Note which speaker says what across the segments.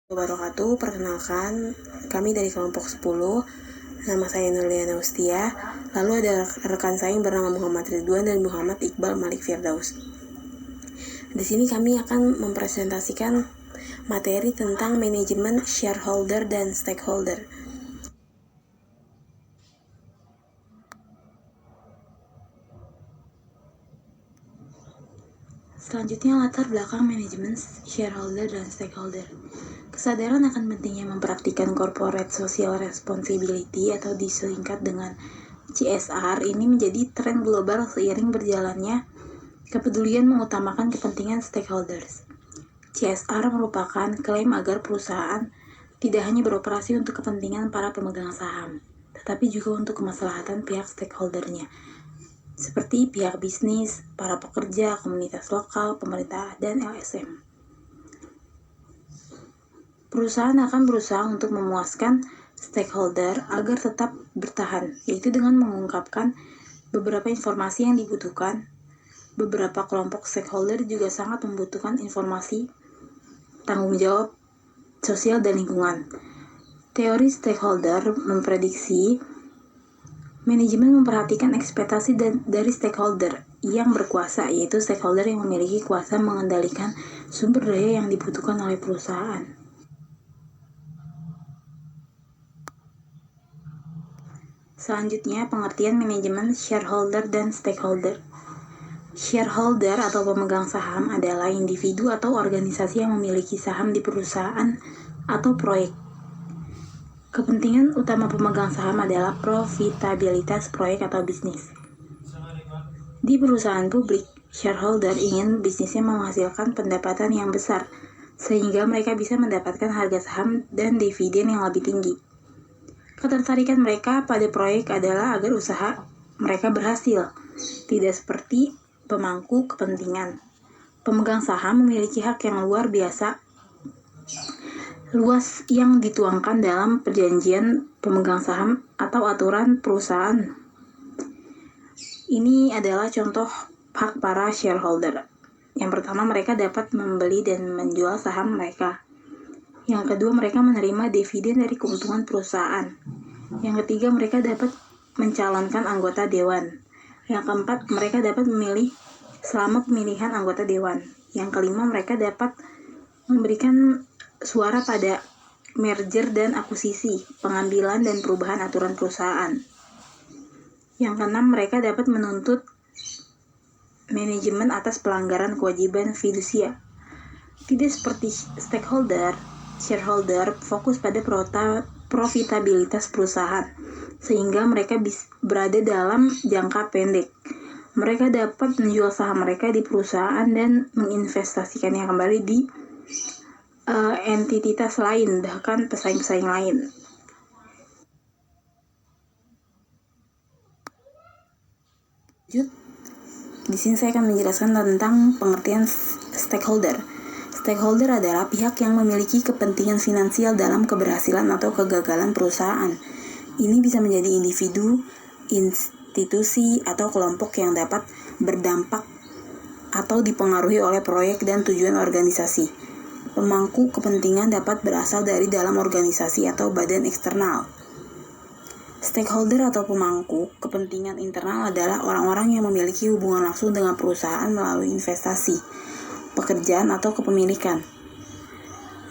Speaker 1: Wabarakatuh, perkenalkan kami dari kelompok 10. Nama saya Nurliana Ustia. Lalu ada rekan saya yang bernama Muhammad Ridwan dan Muhammad Iqbal Malik Firdaus. Di sini kami akan mempresentasikan materi tentang manajemen shareholder dan stakeholder. Selanjutnya, latar belakang manajemen shareholder dan stakeholder. Kesadaran akan pentingnya mempraktikkan corporate social responsibility atau disingkat dengan CSR ini menjadi tren global seiring berjalannya kepedulian mengutamakan kepentingan stakeholders. CSR merupakan klaim agar perusahaan tidak hanya beroperasi untuk kepentingan para pemegang saham, tetapi juga untuk kemaslahatan pihak stakeholdernya, seperti pihak bisnis, para pekerja, komunitas lokal, pemerintah, dan LSM. Perusahaan akan berusaha untuk memuaskan stakeholder agar tetap bertahan, yaitu dengan mengungkapkan beberapa informasi yang dibutuhkan. Beberapa kelompok stakeholder juga sangat membutuhkan informasi tanggung jawab sosial dan lingkungan. Teori stakeholder memprediksi manajemen memperhatikan ekspektasi dari stakeholder yang berkuasa, yaitu stakeholder yang memiliki kuasa mengendalikan sumber daya yang dibutuhkan oleh perusahaan. Selanjutnya, pengertian manajemen shareholder dan stakeholder. Shareholder atau pemegang saham adalah individu atau organisasi yang memiliki saham di perusahaan atau proyek. Kepentingan utama pemegang saham adalah profitabilitas proyek atau bisnis. Di perusahaan publik, shareholder ingin bisnisnya menghasilkan pendapatan yang besar, sehingga mereka bisa mendapatkan harga saham dan dividen yang lebih tinggi. Ketertarikan mereka pada proyek adalah agar usaha mereka berhasil, tidak seperti pemangku kepentingan. Pemegang saham memiliki hak yang luar biasa luas yang dituangkan dalam perjanjian pemegang saham atau aturan perusahaan. Ini adalah contoh hak para shareholder. Yang pertama, mereka dapat membeli dan menjual saham mereka. Yang kedua, mereka menerima dividen dari keuntungan perusahaan. Yang ketiga, mereka dapat mencalonkan anggota dewan. Yang keempat, mereka dapat memilih selama pemilihan anggota dewan. Yang kelima, mereka dapat memberikan suara pada merger dan akuisisi, pengambilan dan perubahan aturan perusahaan. Yang keenam, mereka dapat menuntut manajemen atas pelanggaran kewajiban fidusia. Tidak seperti stakeholder, shareholder fokus pada profitabilitas perusahaan, sehingga mereka berada dalam jangka pendek. Mereka dapat menjual saham mereka di perusahaan dan menginvestasikannya kembali di entitas lain, bahkan pesaing-pesaing lain. Di sini saya akan menjelaskan tentang pengertian stakeholder. Stakeholder adalah pihak yang memiliki kepentingan finansial dalam keberhasilan atau kegagalan perusahaan. Ini bisa menjadi individu, institusi, atau kelompok yang dapat berdampak atau dipengaruhi oleh proyek dan tujuan organisasi. Pemangku kepentingan dapat berasal dari dalam organisasi atau badan eksternal. Stakeholder atau pemangku kepentingan internal adalah orang-orang yang memiliki hubungan langsung dengan perusahaan melalui investasi, pekerjaan, atau kepemilikan.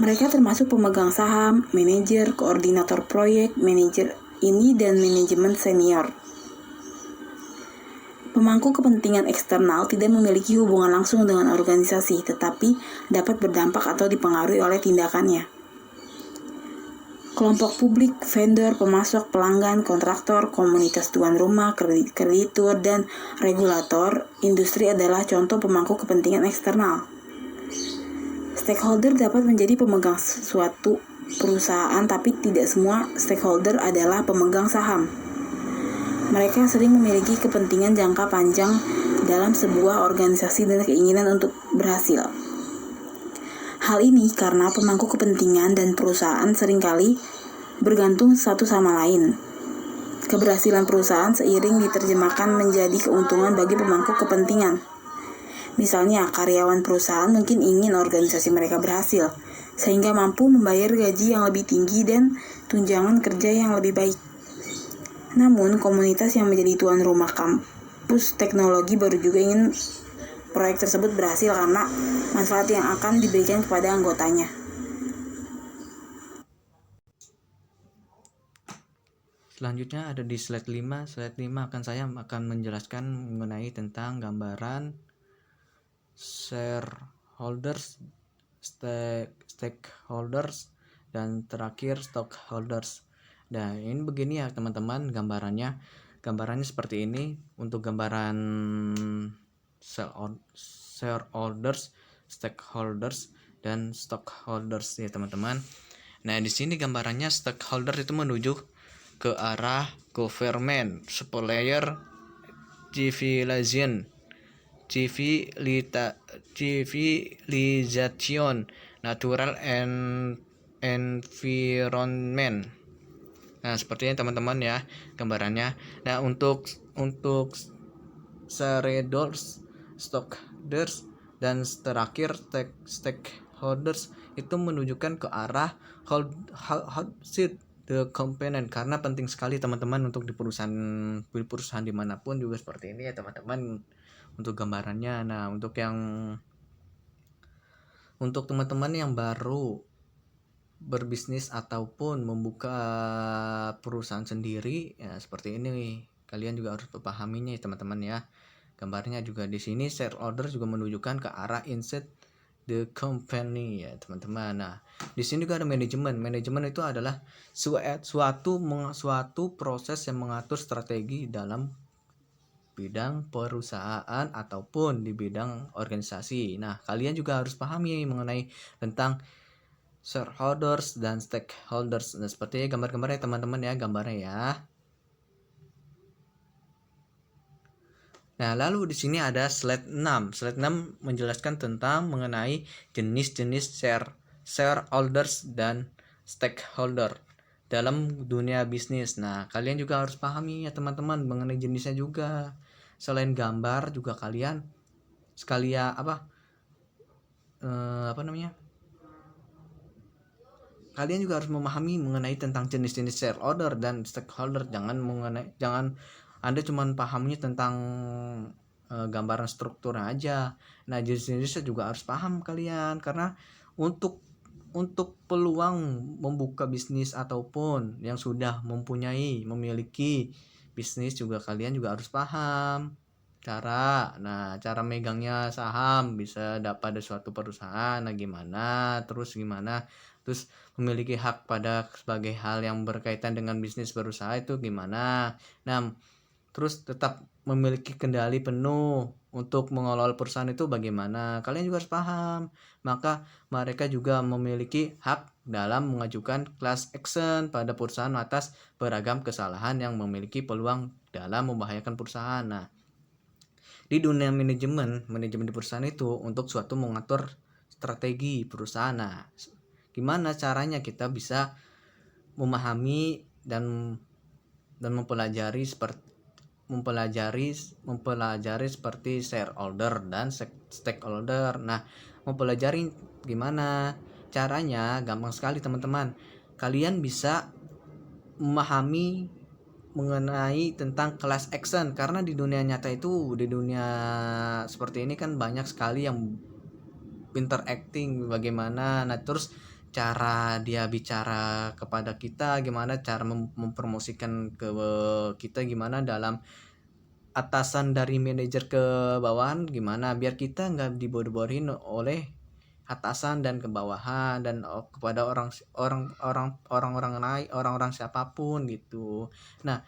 Speaker 1: Mereka termasuk pemegang saham, manajer, koordinator proyek, manajer ini, dan manajemen senior. Pemangku kepentingan eksternal tidak memiliki hubungan langsung dengan organisasi, tetapi dapat berdampak atau dipengaruhi oleh tindakannya. Kelompok publik, vendor, pemasok, pelanggan, kontraktor, komunitas tuan rumah, kreditur, dan regulator industri adalah contoh pemangku kepentingan eksternal. Stakeholder dapat menjadi pemegang suatu perusahaan, tapi tidak semua stakeholder adalah pemegang saham. Mereka sering memiliki kepentingan jangka panjang dalam sebuah organisasi dan keinginan untuk berhasil. Hal ini karena pemangku kepentingan dan perusahaan seringkali bergantung satu sama lain. Keberhasilan perusahaan seiring diterjemahkan menjadi keuntungan bagi pemangku kepentingan. Misalnya, karyawan perusahaan mungkin ingin organisasi mereka berhasil, sehingga mampu membayar gaji yang lebih tinggi dan tunjangan kerja yang lebih baik. Namun, komunitas yang menjadi tuan rumah kampus teknologi baru juga ingin proyek tersebut berhasil karena manfaat yang akan diberikan kepada anggotanya.
Speaker 2: Selanjutnya ada di slide 5. Slide 5 saya akan menjelaskan mengenai tentang gambaran shareholders, stakeholders, dan terakhir stockholders. Nah, ini begini ya teman-teman gambarannya. Gambarannya seperti ini untuk gambaran shareholders, stakeholders, dan stockholders ya teman-teman. Nah, di sini gambarannya stakeholder itu menuju ke arah government, supplier, civilization, natural and environment. Nah, sepertinya teman-teman ya gambarannya. Nah, untuk shareholders, stockholders, dan terakhir stakeholders itu menunjukkan ke arah hold the component, karena penting sekali teman-teman untuk di perusahaan dimanapun juga seperti ini ya teman-teman untuk gambarannya. Nah, untuk teman-teman yang baru berbisnis ataupun membuka perusahaan sendiri ya seperti ini, kalian juga harus memahaminya ya teman-teman ya. Gambarnya juga di sini shareholder juga menunjukkan ke arah inside the company ya teman-teman. Nah, di sini juga ada manajemen. Manajemen itu adalah suatu proses yang mengatur strategi dalam bidang perusahaan ataupun di bidang organisasi. Nah, kalian juga harus pahami mengenai tentang shareholders dan stakeholders. Nah, seperti gambar-gambarnya teman-teman ya, gambarnya ya. Nah, lalu di sini ada slide 6. Slide 6 menjelaskan tentang mengenai jenis-jenis shareholders dan stakeholder dalam dunia bisnis. Nah, kalian juga harus pahami ya teman-teman mengenai jenisnya juga. Selain gambar juga kalian sekalian kalian juga harus memahami mengenai tentang jenis-jenis shareholder dan stakeholder. Jangan Anda cuma pahamnya tentang gambaran strukturnya aja. Nah, jenis-jenisnya juga harus paham kalian, karena untuk peluang membuka bisnis ataupun yang sudah memiliki bisnis juga kalian juga harus paham cara megangnya saham bisa dapat dari suatu perusahaan. Nah, gimana terus memiliki hak pada sebagai hal yang berkaitan dengan bisnis berusaha itu gimana. Nah, terus tetap memiliki kendali penuh untuk mengelola perusahaan itu bagaimana, kalian juga harus paham. Maka mereka juga memiliki hak dalam mengajukan class action pada perusahaan atas beragam kesalahan yang memiliki peluang dalam membahayakan perusahaan. Nah, di dunia manajemen di perusahaan itu untuk suatu mengatur strategi perusahaan. Nah, gimana caranya kita bisa memahami dan mempelajari seperti shareholder dan stakeholder. Nah, mempelajari gimana caranya? Gampang sekali teman-teman. Kalian bisa memahami mengenai tentang class action, karena di dunia nyata itu, di dunia seperti ini kan banyak sekali yang pinter acting bagaimana. Nah, terus cara dia bicara kepada kita gimana, cara mempromosikan ke kita gimana, dalam atasan dari manajer ke bawahan gimana, biar kita nggak dibodoh-bodohin oleh atasan dan ke bawahan dan kepada orang-orang naik, orang-orang siapapun gitu. Nah,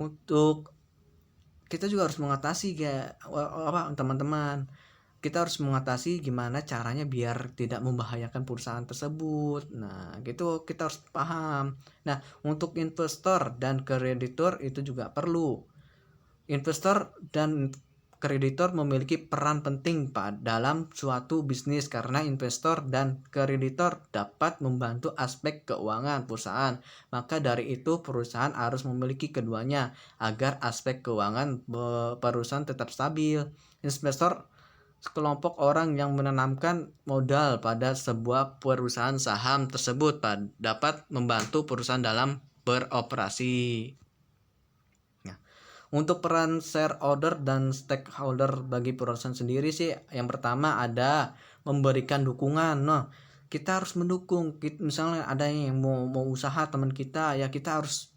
Speaker 2: untuk kita juga harus mengatasi teman-teman, kita harus mengatasi gimana caranya biar tidak membahayakan perusahaan tersebut. Nah, gitu kita harus paham. Nah, untuk investor dan kreditor itu juga perlu. Investor dan kreditor memiliki peran penting dalam suatu bisnis, karena investor dan kreditor dapat membantu aspek keuangan perusahaan. Maka dari itu perusahaan harus memiliki keduanya agar aspek keuangan perusahaan tetap stabil. Investor kelompok orang yang menanamkan modal pada sebuah perusahaan saham tersebut dapat membantu perusahaan dalam beroperasi. Nah, untuk peran shareholder dan stakeholder bagi perusahaan sendiri sih, yang pertama ada memberikan dukungan. Nah, kita harus mendukung. Misalnya ada yang mau usaha teman kita, ya kita harus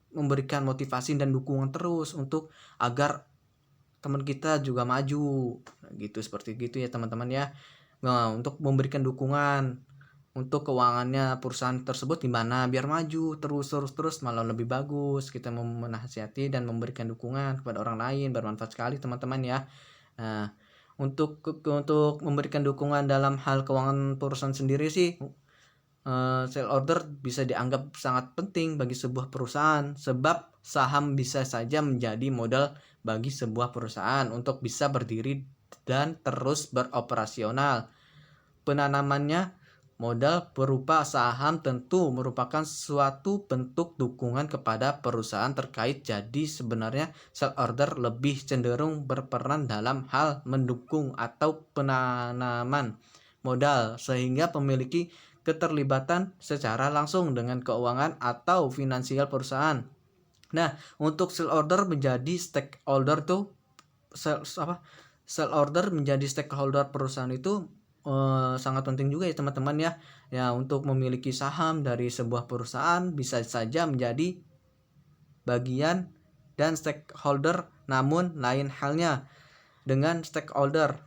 Speaker 2: memberikan motivasi dan dukungan terus untuk agar teman kita juga maju. Nah, gitu, seperti gitu ya teman-teman ya. Nah, untuk memberikan dukungan untuk keuangannya perusahaan tersebut gimana biar maju terus malah lebih bagus. Kita menasihati dan memberikan dukungan kepada orang lain, bermanfaat sekali teman-teman ya. Nah, untuk memberikan dukungan dalam hal keuangan perusahaan sendiri sih, sell order bisa dianggap sangat penting bagi sebuah perusahaan, sebab saham bisa saja menjadi modal bagi sebuah perusahaan untuk bisa berdiri dan terus beroperasional. Penanamannya modal berupa saham tentu merupakan suatu bentuk dukungan kepada perusahaan terkait. Jadi sebenarnya sell order lebih cenderung berperan dalam hal mendukung atau penanaman modal sehingga memiliki keterlibatan secara langsung dengan keuangan atau finansial perusahaan. Nah, untuk sell order menjadi stakeholder tuh sell order menjadi stakeholder perusahaan itu sangat penting juga ya teman-teman ya. Ya, untuk memiliki saham dari sebuah perusahaan bisa saja menjadi bagian dan stakeholder, namun lain halnya dengan stakeholder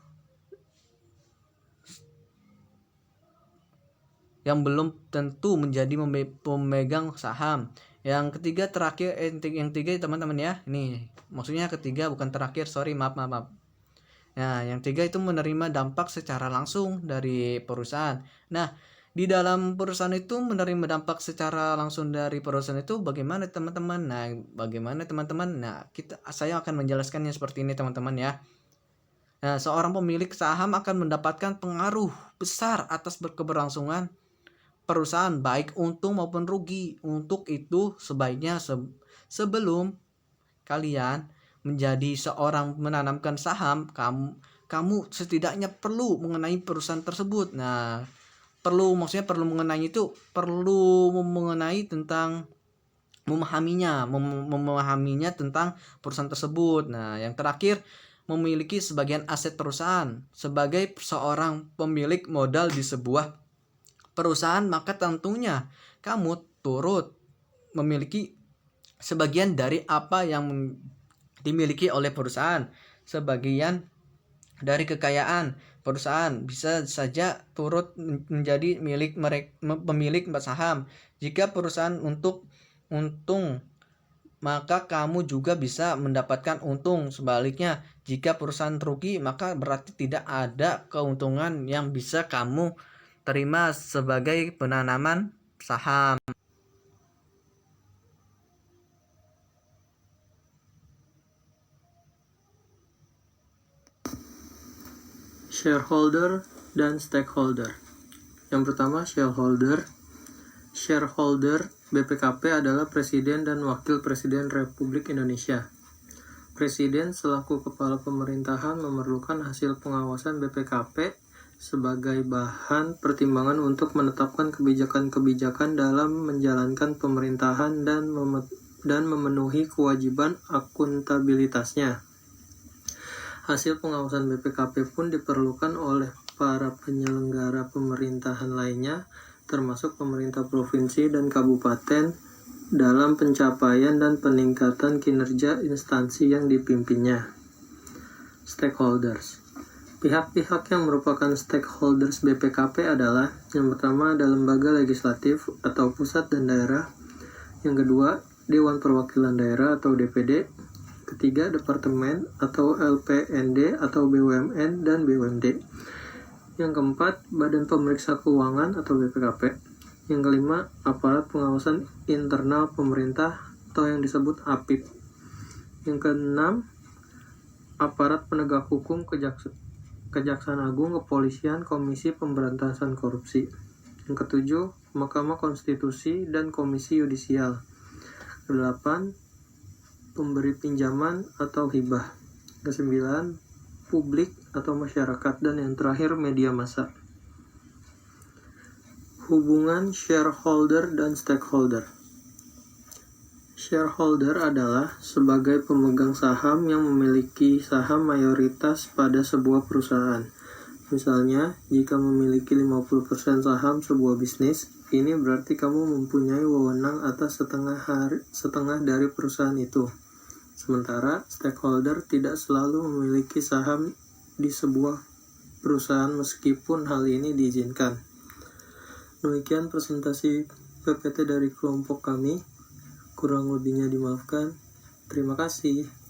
Speaker 2: yang belum tentu menjadi pemegang saham. Yang ketiga terakhir yang tiga teman-teman ya. Ini maksudnya ketiga bukan terakhir, sorry, maaf. Nah, yang tiga itu menerima dampak secara langsung dari perusahaan. Nah, di dalam perusahaan itu menerima dampak secara langsung dari perusahaan itu bagaimana teman-teman? Nah, saya akan menjelaskannya seperti ini teman-teman ya. Nah, seorang pemilik saham akan mendapatkan pengaruh besar atas keberlangsungan perusahaan baik untung maupun rugi. Untuk itu sebaiknya sebelum kalian menjadi seorang menanamkan saham, kamu setidaknya perlu mengenai perusahaan tersebut. Nah, perlu mengenai itu, perlu mengenai tentang memahaminya tentang perusahaan tersebut. Nah, yang terakhir memiliki sebagian aset perusahaan. Sebagai seorang pemilik modal di sebuah perusahaan, maka tentunya kamu turut memiliki sebagian dari apa yang dimiliki oleh perusahaan. Sebagian dari kekayaan perusahaan bisa saja turut menjadi pemilik saham. Jika perusahaan untung, maka kamu juga bisa mendapatkan untung. Sebaliknya, jika perusahaan rugi, maka berarti tidak ada keuntungan yang bisa kamu terima sebagai penanaman saham.
Speaker 3: Shareholder dan stakeholder. Yang pertama, shareholder. Shareholder BPKP adalah Presiden dan Wakil Presiden Republik Indonesia. Presiden selaku kepala pemerintahan memerlukan hasil pengawasan BPKP sebagai bahan pertimbangan untuk menetapkan kebijakan-kebijakan dalam menjalankan pemerintahan dan memenuhi kewajiban akuntabilitasnya. Hasil pengawasan BPKP pun diperlukan oleh para penyelenggara pemerintahan lainnya, termasuk pemerintah provinsi dan kabupaten, dalam pencapaian dan peningkatan kinerja instansi yang dipimpinnya. Stakeholders. Pihak-pihak yang merupakan stakeholders BPKP adalah: yang pertama ada lembaga legislatif atau pusat dan daerah, yang kedua Dewan Perwakilan Daerah atau DPD, ketiga departemen atau LPND atau BUMN dan BUMD, yang keempat Badan Pemeriksa Keuangan atau BPKP, yang kelima aparat pengawasan internal pemerintah atau yang disebut APIP, yang keenam aparat penegak hukum Kejaksaan Agung, Kepolisian, Komisi Pemberantasan Korupsi, yang ketujuh Mahkamah Konstitusi dan Komisi Yudisial, kedelapan pemberi pinjaman atau hibah, kesembilan publik atau masyarakat, dan yang terakhir media massa. Hubungan shareholder dan stakeholder. Shareholder adalah sebagai pemegang saham yang memiliki saham mayoritas pada sebuah perusahaan. Misalnya, jika memiliki 50% saham sebuah bisnis, ini berarti kamu mempunyai wewenang atas setengah dari perusahaan itu. Sementara, stakeholder tidak selalu memiliki saham di sebuah perusahaan meskipun hal ini diizinkan. Demikian presentasi PPT dari kelompok kami. Kurang lebihnya dimaafkan. Terima kasih.